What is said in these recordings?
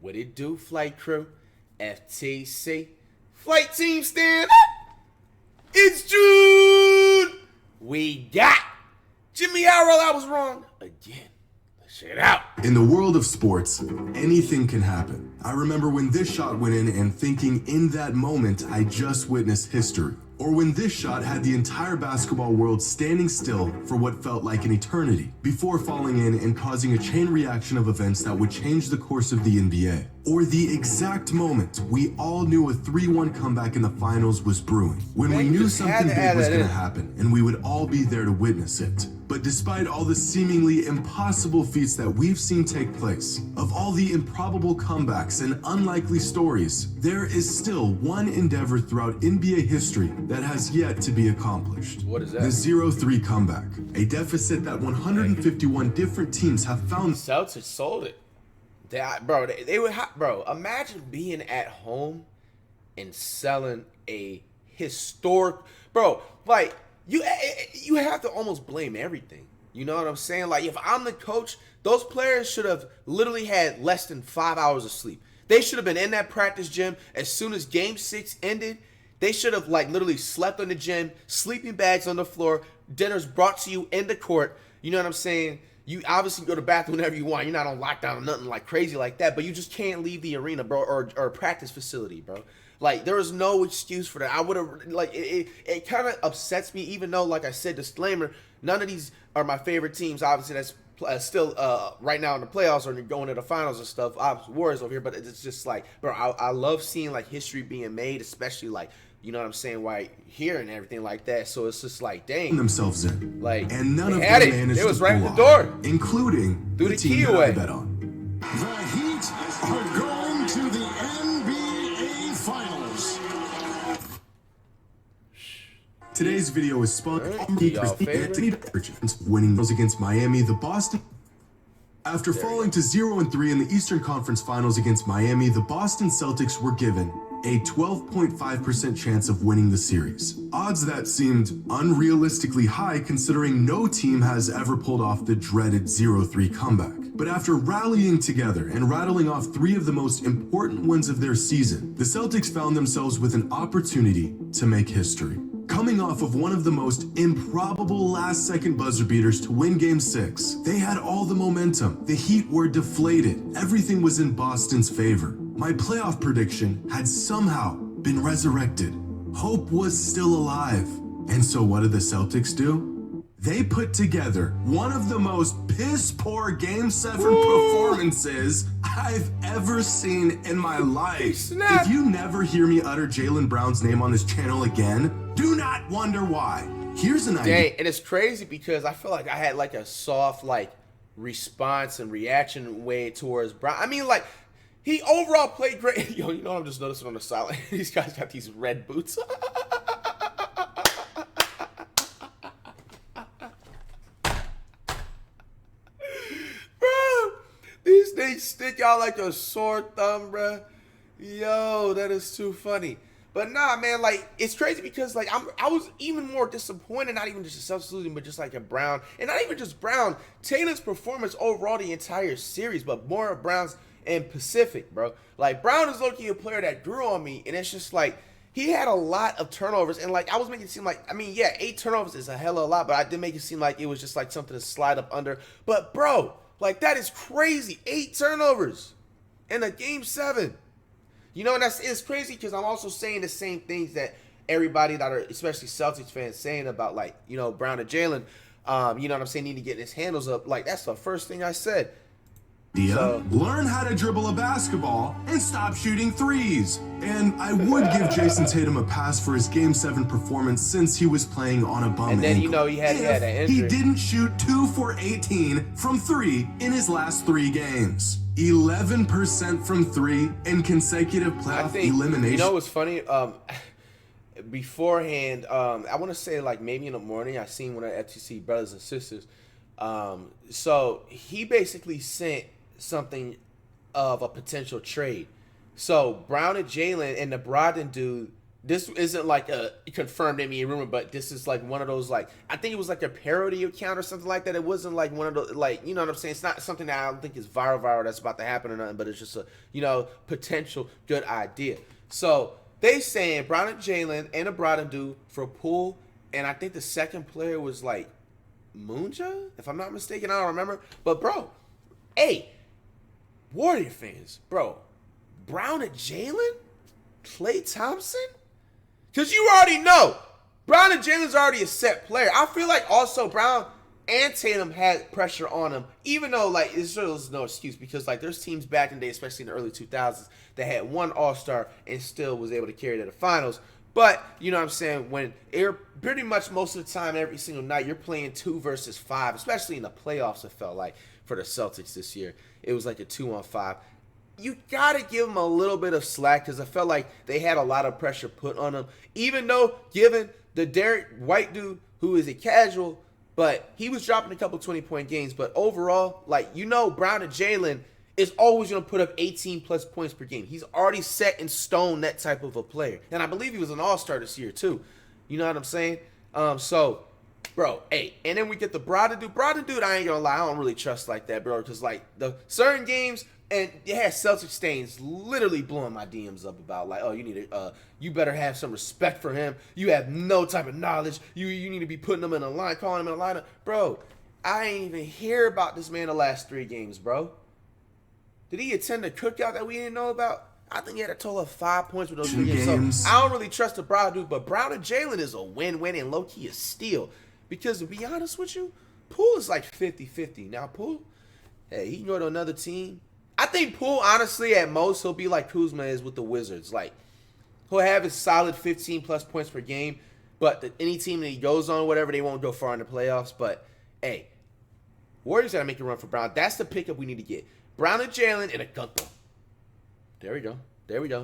What it do, flight crew? FTC. Flight team stand up. It's June. We got Jimmy Arrow. I was wrong again. Let's check it out. In the world of sports, anything can happen. I remember when this shot went in and thinking in that moment I just witnessed history. Or when this shot had the entire basketball world standing still for what felt like an eternity before falling in and causing a chain reaction of events that would change the course of the NBA. Or the exact moment we all knew a 3-1 comeback in the finals was brewing. When we knew something big was going to happen and we would all be there to witness it. But despite all the seemingly impossible feats that we've seen take place, of all the improbable comebacks and unlikely stories, there is still one endeavor throughout NBA history that has yet to be accomplished. What is that? The 0-3 comeback, a deficit that 151 different teams have found. Celtics sold it. They would, bro. Imagine being at home and selling a historic, bro. Like you have to almost blame everything. You know what I'm saying? Like if I'm the coach, those players should have literally had less than 5 hours of sleep. They should have been in that practice gym as soon as Game 6 ended. They should have like literally slept in the gym, sleeping bags on the floor, dinners brought to you in the court. You know what I'm saying? You obviously go to the bathroom whenever you want. You're not on lockdown or nothing like crazy like that, but you just can't leave the arena, bro, or practice facility, bro. Like, there is no excuse for that. I would have, like, it kind of upsets me, even though, like I said, disclaimer, none of these are my favorite teams, obviously, that's still right now in the playoffs or going to the finals and stuff. Obviously, Warriors over here, but it's just like, bro, I love seeing, like, history being made, especially, like, you know what I'm saying, right here and everything like that. So it's just like, dang. Themselves in. Like, and none of them had it. managed It was to right pull at the door. off, including Threw the the team key that away. I bet on. The Heat are going to the NBA Finals. Today's video is sponsored by y'all favorite? winning those against Miami, the Boston. After falling to 0-3 in the Eastern Conference Finals against Miami, the Boston Celtics were given a 12.5% chance of winning the series. Odds that seemed unrealistically high considering no team has ever pulled off the dreaded 0-3 comeback. But after rallying together and rattling off 3 of the most important wins of their season, the Celtics found themselves with an opportunity to make history. Coming off of one of the most improbable last-second buzzer beaters to win Game 6, they had all the momentum. The Heat were deflated. Everything was in Boston's favor. My playoff prediction had somehow been resurrected. Hope was still alive. And so what did the Celtics do? They put together one of the most piss-poor Game 7 performances I've ever seen in my life. If you never hear me utter Jaylen Brown's name on this channel again, do not wonder why. Here's an idea. Dang, and it's crazy because I feel like I had like a soft like response and reaction way towards Brown. I mean, like, he overall played great. Yo, you know what I'm just noticing on the sideline? These guys got these red boots. Bro, these things stick out like a sore thumb, bro. Yo, that is too funny. But nah, man, like, it's crazy because, like, I was even more disappointed, not even just a Celtics losing, but just like a Brown, and not even just Brown, Taylor's performance overall the entire series, but more of Brown's and Pacific, bro. Like, Brown is low-key a player that grew on me, and it's just like, he had a lot of turnovers, and like, I was making it seem like, I mean, yeah, 8 turnovers is a hell of a lot, but I did make it seem like it was just like something to slide up under. But bro, like, that is crazy. 8 turnovers in a Game 7. You know, and it's crazy because I'm also saying the same things that everybody that are, especially Celtics fans, saying about, like, you know, Brown and Jaylen, you know what I'm saying, need to get his handles up. Like, that's the first thing I said. Learn how to dribble a basketball and stop shooting threes. And I would give Jason Tatum a pass for his Game 7 performance since he was playing on a bum And then, ankle. you know, he had that injury. He didn't shoot 2 for 18 from 3 in his last 3 games. 11% from 3 in consecutive playoff elimination. You know what's funny? Beforehand, I want to say like maybe in the morning, I seen one of FTC brothers and sisters. So he basically sent something of a potential trade. So Brown and Jaylen and the Brogdon dude this isn't like a confirmed NBA rumor, but this is like one of those, like, I think it was like a parody account or something like that. It wasn't like one of those, like, you know what I'm saying? It's not something that I don't think is viral that's about to happen or nothing, but it's just a, potential good idea. So they saying Brown and Jalen and a Brogdon for Poole, and I think the second player was like Moonja, if I'm not mistaken. I don't remember. But bro, hey, Warrior fans, bro, Brown and Jalen, Klay Thompson? Because you already know, Brown and Jalen's already a set player. I feel like also Brown and Tatum had pressure on them, even though, like, there's no excuse because, like, there's teams back in the day, especially in the early 2000s, that had one All-Star and still was able to carry to the finals. But, you know what I'm saying, when you're pretty much most of the time, every single night, you're playing 2 versus 5, especially in the playoffs, it felt like, for the Celtics this year. It was like a 2-on-5. You got to give them a little bit of slack because I felt like they had a lot of pressure put on them, even though given the Derek White dude, who is a casual, but he was dropping a couple 20-point games. But overall, like, Brown and Jalen is always going to put up 18-plus points per game. He's already set in stone that type of a player. And I believe he was an all-star this year, too. You know what I'm saying? So, bro, hey, and then we get the Brogdon dude. Brogdon dude, I ain't going to lie, I don't really trust like that, bro, because, like, the certain games, and it had Celtic stains literally blowing my DMs up about, like, oh, you better have some respect for him. You have no type of knowledge. You need to be putting him in a line, calling him in a lineup. Bro, I ain't even hear about this man the last 3 games, bro. Did he attend a cookout that we didn't know about? I think he had a total of 5 points with those 3 games. So I don't really trust the Brown dude, but Brown and Jalen is a win-win and low-key a steal. Because to be honest with you, Poole is like 50-50. Now, Poole, hey, he can go to another team. I think Poole, honestly, at most, he'll be like Kuzma is with the Wizards. Like, he'll have his solid 15-plus points per game, but any team that he goes on, whatever, they won't go far in the playoffs. But, hey, Warriors got to make a run for Brown. That's the pickup we need to get. Brown and Jalen and a Gunther. There we go.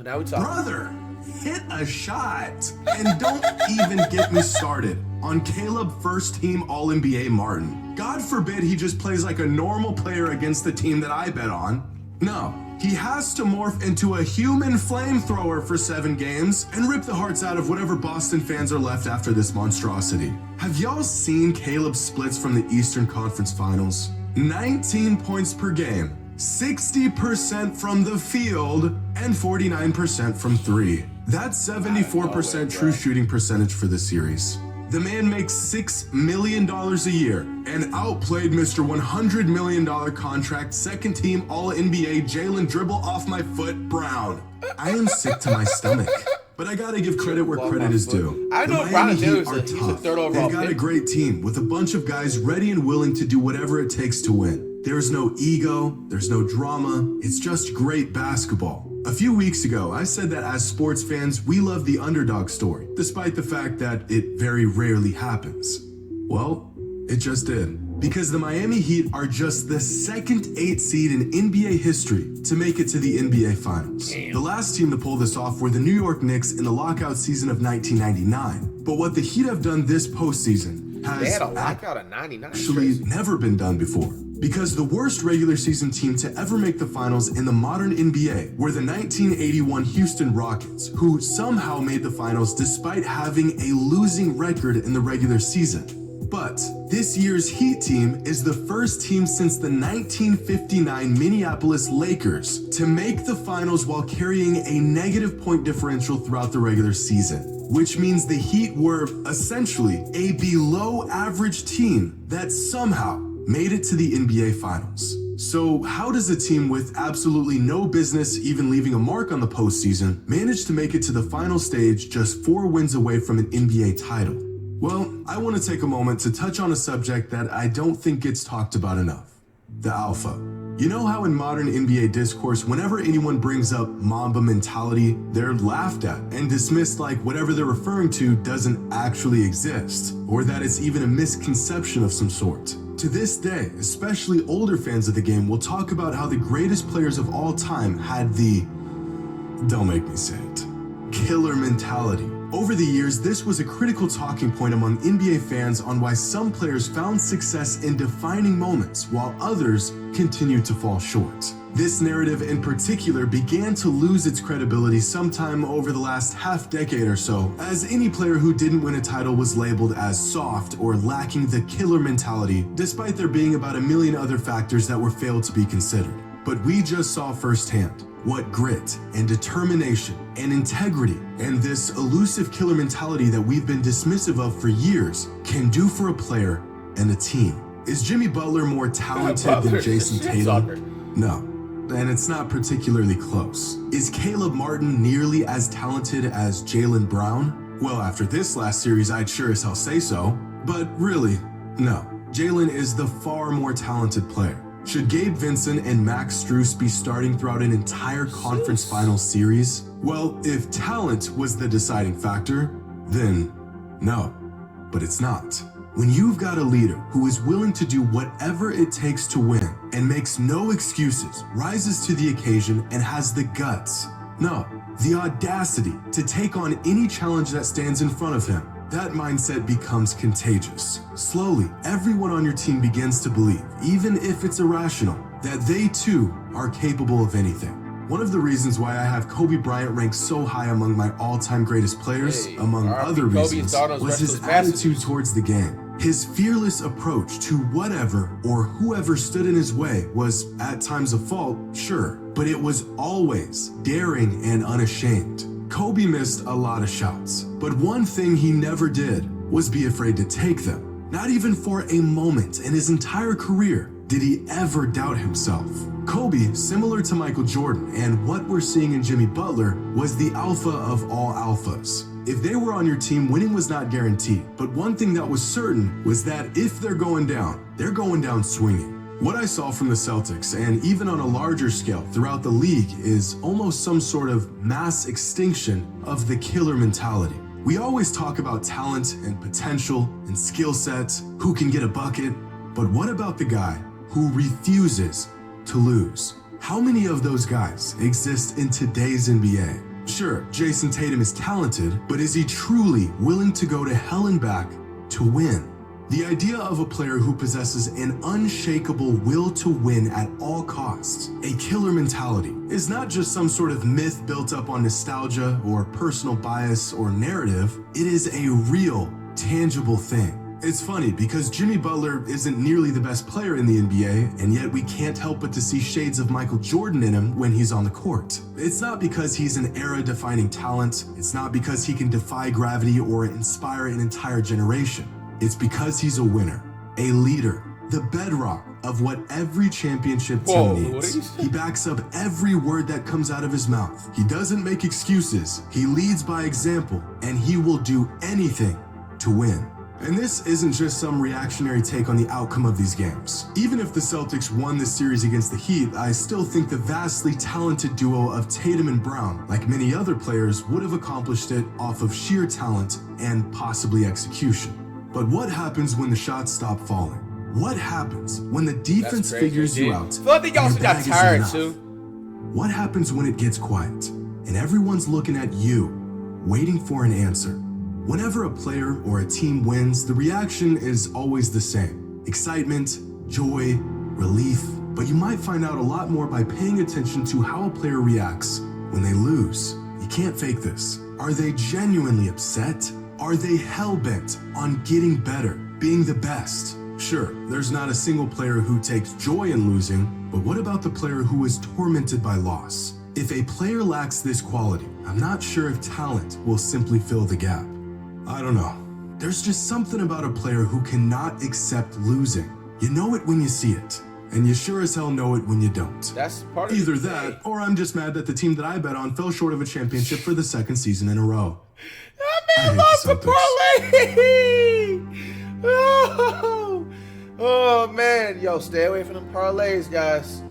Now we talk. Brother, hit a shot. And don't even get me started on Caleb first-team All-NBA Martin. God forbid he just plays like a normal player against the team that I bet on. No, he has to morph into a human flamethrower for 7 games and rip the hearts out of whatever Boston fans are left after this monstrosity. Have y'all seen Caleb's splits from the Eastern Conference Finals? 19 points per game, 60% from the field, and 49% from 3. That's 74% true shooting percentage for the series. The man makes $6 million a year and outplayed Mr. $100 million contract second-team All-NBA Jalen Dribble off my foot Brown. I am sick to my stomach, but I gotta give credit where credit is due. I know the Miami Heat are he's a tough. third overall They've got pick. a great team with a bunch of guys ready and willing to do whatever it takes to win. There's no ego, there's no drama, it's just great basketball. A few weeks ago, I said that as sports fans, we love the underdog story, despite the fact that it very rarely happens. Well, it just did. Because the Miami Heat are just the second 8th seed in NBA history to make it to the NBA Finals. Damn. The last team to pull this off were the New York Knicks in the lockout season of 1999. But what the Heat have done this postseason They has had a lockout of 99. actually never been done before. Because the worst regular season team to ever make the finals in the modern NBA were the 1981 Houston Rockets, who somehow made the finals despite having a losing record in the regular season. But this year's Heat team is the first team since the 1959 Minneapolis Lakers to make the finals while carrying a negative point differential throughout the regular season. Which means the Heat were essentially a below average team that somehow made it to the NBA Finals. So how does a team with absolutely no business even leaving a mark on the postseason manage to make it to the final stage just 4 wins away from an NBA title? Well, I want to take a moment to touch on a subject that I don't think gets talked about enough. The alpha. You know how in modern NBA discourse, whenever anyone brings up Mamba mentality, they're laughed at and dismissed like whatever they're referring to doesn't actually exist, or that it's even a misconception of some sort. To this day, especially older fans of the game will talk about how the greatest players of all time had the, don't make me say it, killer mentality. Over the years, this was a critical talking point among NBA fans on why some players found success in defining moments while others continued to fall short. This narrative in particular began to lose its credibility sometime over the last half-decade or so, as any player who didn't win a title was labeled as soft or lacking the killer mentality, despite there being about a million other factors that were failed to be considered. But we just saw firsthand what grit and determination and integrity and this elusive killer mentality that we've been dismissive of for years can do for a player and a team. Is Jimmy Butler more talented than Jason Tatum? No. And it's not particularly close. Is Caleb Martin nearly as talented as Jaylen Brown? Well, after this last series, I'd sure as hell say so. But really, no. Jaylen is the far more talented player. Should Gabe Vincent and Max Strus be starting throughout an entire conference finals series? Well, if talent was the deciding factor, then no. But it's not. When you've got a leader who is willing to do whatever it takes to win and makes no excuses, rises to the occasion, and has the guts, no, the audacity to take on any challenge that stands in front of him, that mindset becomes contagious. Slowly, everyone on your team begins to believe, even if it's irrational, that they too are capable of anything. One of the reasons why I have Kobe Bryant ranked so high among my all-time greatest players, among other reasons, was his attitude towards the game. His fearless approach to whatever or whoever stood in his way was at times a fault, sure, but it was always daring and unashamed. Kobe missed a lot of shots, but one thing he never did was be afraid to take them. Not even for a moment in his entire career did he ever doubt himself. Kobe, similar to Michael Jordan and what we're seeing in Jimmy Butler, was the alpha of all alphas. If they were on your team, winning was not guaranteed, but one thing that was certain was that if they're going down swinging. What I saw from the Celtics, and even on a larger scale throughout the league, is almost some sort of mass extinction of the killer mentality. We always talk about talent and potential and skill sets, who can get a bucket, but what about the guy who refuses to lose? How many of those guys exist in today's NBA? Sure, Jason Tatum is talented, but is he truly willing to go to hell and back to win? The idea of a player who possesses an unshakable will to win at all costs, a killer mentality, is not just some sort of myth built up on nostalgia or personal bias or narrative. It is a real, tangible thing. It's funny because Jimmy Butler isn't nearly the best player in the NBA, and yet we can't help but to see shades of Michael Jordan in him when he's on the court. It's not because he's an era-defining talent. It's not because he can defy gravity or inspire an entire generation. It's because he's a winner, a leader, the bedrock of what every championship team needs. He backs up every word that comes out of his mouth. He doesn't make excuses. He leads by example, and he will do anything to win. And this isn't just some reactionary take on the outcome of these games. Even if the Celtics won this series against the Heat, I still think the vastly talented duo of Tatum and Brown, like many other players, would have accomplished it off of sheer talent and possibly execution. But what happens when the shots stop falling? What happens when the defense figures you out? I think y'all got tired too. What happens when it gets quiet and everyone's looking at you, waiting for an answer? Whenever a player or a team wins, the reaction is always the same. Excitement, joy, relief. But you might find out a lot more by paying attention to how a player reacts when they lose. You can't fake this. Are they genuinely upset? Are they hell-bent on getting better, being the best? Sure, there's not a single player who takes joy in losing, but what about the player who is tormented by loss? If a player lacks this quality, I'm not sure if talent will simply fill the gap. I don't know. There's just something about a player who cannot accept losing. You know it when you see it, and you sure as hell know it when you don't. That's part of either that, or I'm just mad that the team that I bet on fell short of a championship for the second season in a row. That man lost the parlay! Oh, man. Yo, stay away from them parlays, guys.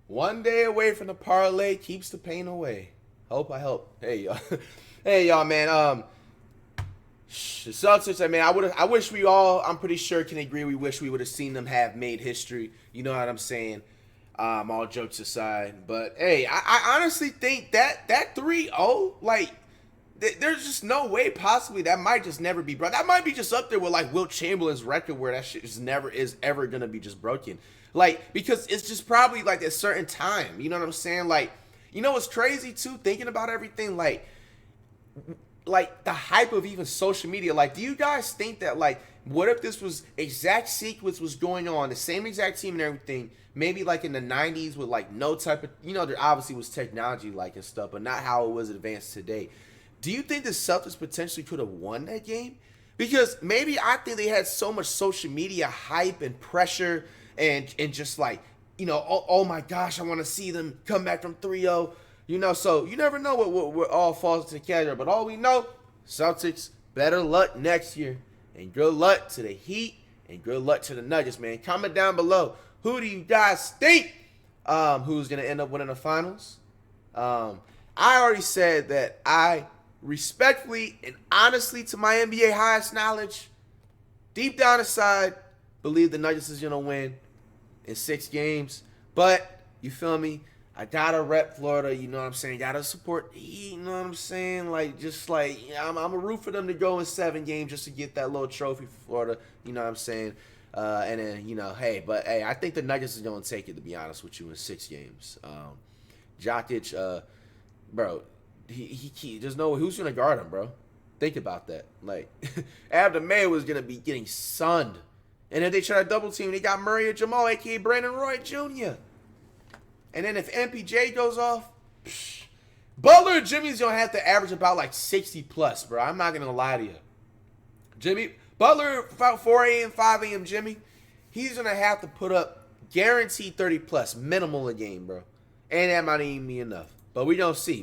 One day away from the parlay keeps the pain away. Hope I help. Hey, y'all. Hey, y'all, man. The Celtics, I wish we all, I'm pretty sure can agree, we wish we would have seen them have made history. You know what I'm saying? All jokes aside. But, hey, I honestly think that 3-0, like, there's just no way possibly that might just never be broken. That might be just up there with like Wilt Chamberlain's record where that shit is ever gonna be just broken. Like, because it's just probably like a certain time. You know what I'm saying? Like, you know what's crazy too? Thinking about everything, like the hype of even social media. Like, do you guys think that, like, what if this was exact sequence was going on, the same exact team and everything, maybe like in the 90s with like no type of, you know, there obviously was technology like and stuff, but not how it was advanced today. Do you think the Celtics potentially could have won that game? Because maybe I think they had so much social media hype and pressure and just like, you know, oh my gosh, I want to see them come back from 3-0. You know, so you never know what all falls together. But all we know, Celtics, better luck next year. And good luck to the Heat and good luck to the Nuggets, man. Comment down below. Who do you guys think who's going to end up winning the finals? I already said that I respectfully and honestly, to my NBA highest knowledge, deep down inside, believe the Nuggets is going to win in 6 games. But, you feel me? I gotta rep Florida, you know what I'm saying? Gotta support the Heat, you know what I'm saying? Like, just like, yeah, I'm a root for them to go in 7 games just to get that little trophy for Florida, you know what I'm saying? And then, you know, hey, I think the Nuggets is gonna take it, to be honest with you, in 6 games. Jokic, bro, he there's no, who's gonna guard him, bro? Think about that. Like, Abden May was gonna be getting sunned. And if they try to double team, they got Murray or Jamal, aka Brandon Roy Jr. And then if MPJ goes off, Butler and Jimmy's going to have to average about like 60 plus, bro. I'm not going to lie to you. Butler, about 4 a.m., 5 a.m. Jimmy, he's going to have to put up guaranteed 30 plus, minimal a game, bro. And that might even be enough. But we don't see.